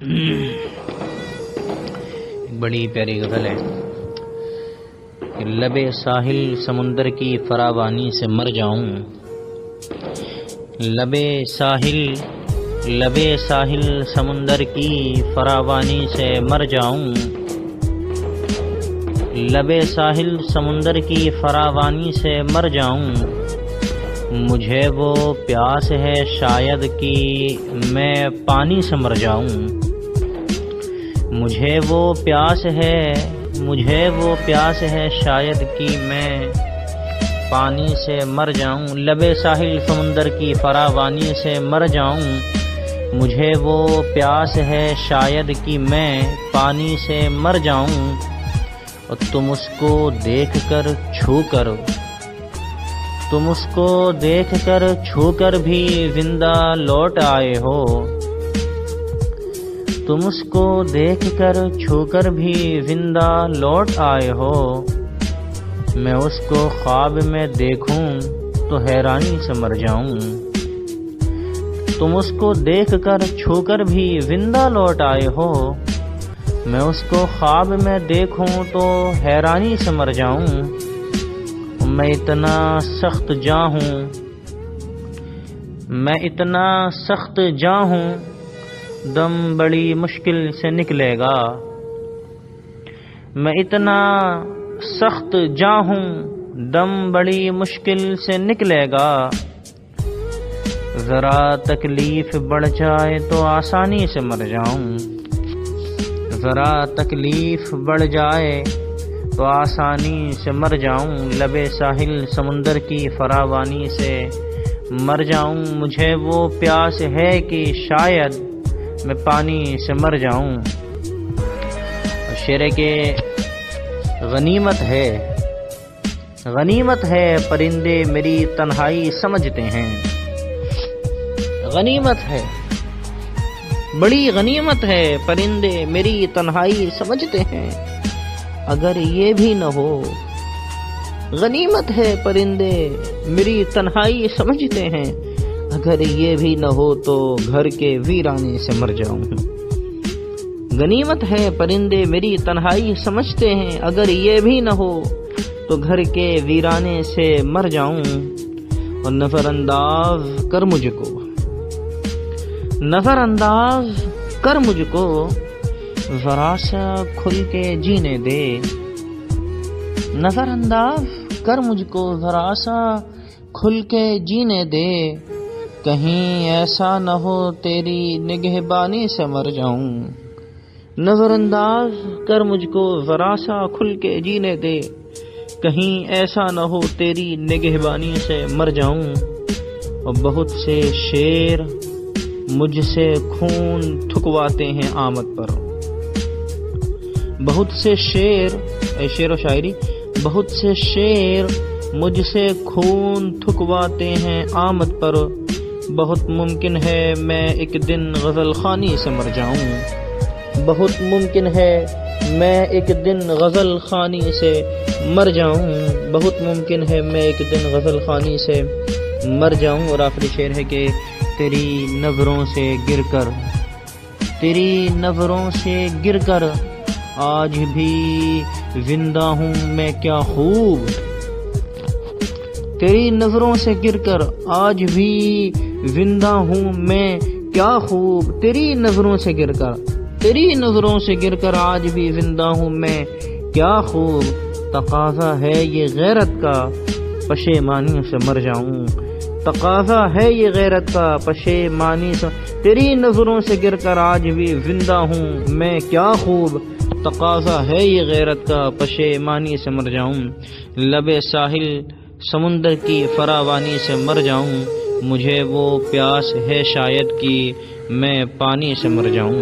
ایک بڑی پیاری غزل ہے کہ لبے ساحل سمندر کی فراوانی سے مر جاؤں، لبے ساحل سمندر کی فراوانی سے مر جاؤں، لبے ساحل سمندر کی فراوانی سے مر جاؤں، مجھے وہ پیاس ہے شاید کہ میں پانی سے مر جاؤں، مجھے وہ پیاس ہے شاید کہ میں پانی سے مر جاؤں، لبے ساحل سمندر کی فراوانی سے مر جاؤں، مجھے وہ پیاس ہے شاید کہ میں پانی سے مر جاؤں، اور تم اس کو دیکھ کر چھو کر بھی زندہ لوٹ آئے ہو، تم اس کو دیکھ کر چھو کر بھی زندہ لوٹ آئے ہو، میں اس کو خواب میں دیکھوں تو حیرانی سے مر جاؤں، تم اس کو دیکھ کر چھو کر بھی زندہ لوٹ آئے ہو، میں اس کو خواب میں دیکھوں تو حیرانی سے مر جاؤں، میں اتنا سخت جاں ہوں دم بڑی مشکل سے نکلے گا، میں اتنا سخت جاں ہوں دم بڑی مشکل سے نکلے گا، ذرا تکلیف بڑھ جائے تو آسانی سے مر جاؤں، ذرا تکلیف بڑھ جائے تو آسانی سے مر جاؤں، لبے ساحل سمندر کی فراوانی سے مر جاؤں، مجھے وہ پیاس ہے کہ شاید میں پانی سے مر جاؤں۔ شعر کے غنیمت ہے پرندے میری تنہائی سمجھتے ہیں، غنیمت ہے بڑی غنیمت ہے پرندے میری تنہائی سمجھتے ہیں، اگر یہ بھی نہ ہو، غنیمت ہے پرندے میری تنہائی سمجھتے ہیں، اگر یہ بھی نہ ہو تو گھر کے ویرانے سے مر جاؤں، غنیمت ہے پرندے میری تنہائی سمجھتے ہیں، اگر یہ بھی نہ ہو تو گھر کے ویرانے سے مر جاؤں، اور نظر انداز کر مجھ کو ذرا سا کھل کے جینے دے، نظر انداز کر مجھ کو ذرا سا کھل کے جینے دے، کہیں ایسا نہ ہو تیری نگہبانی سے مر جاؤں، نظر انداز کر مجھ کو ذرا سا کھل کے جینے دے، کہیں ایسا نہ ہو تیری نگہبانی سے مر جاؤں، اور بہت سے شعر مجھ سے خون ٹھکواتے ہیں آمد پر، بہت سے شعر و شاعری، بہت سے شعر مجھ سے خون ٹھکواتے ہیں آمد پر، بہت ممکن ہے میں ایک دن غزل خوانی سے مر جاؤں، بہت ممکن ہے میں ایک دن غزل خوانی سے مر جاؤں، بہت ممکن ہے میں ایک دن غزل خوانی سے مر جاؤں۔ اور آخری شعر ہے کہ تیری نظروں سے گر کر آج بھی زندہ ہوں میں کیا خوب، تیری نظروں سے گر کر آج بھی زندہ ہوں میں کیا خوب، تیری نظروں سے گر کر آج بھی زندہ ہوں میں کیا خوب، تقاضا ہے یہ غیرت کا پشیمانی سے مر جاؤں، تقاضا ہے یہ غیرت کا پشیمانی سے، تیری نظروں سے گر کر آج بھی زندہ ہوں میں کیا خوب، تقاضا ہے یہ غیرت کا پشیمانی سے مر جاؤں، لبے ساحل سمندر کی فراوانی سے مر جاؤں، مجھے وہ پیاس ہے شاید کہ میں پانی سے مر جاؤں۔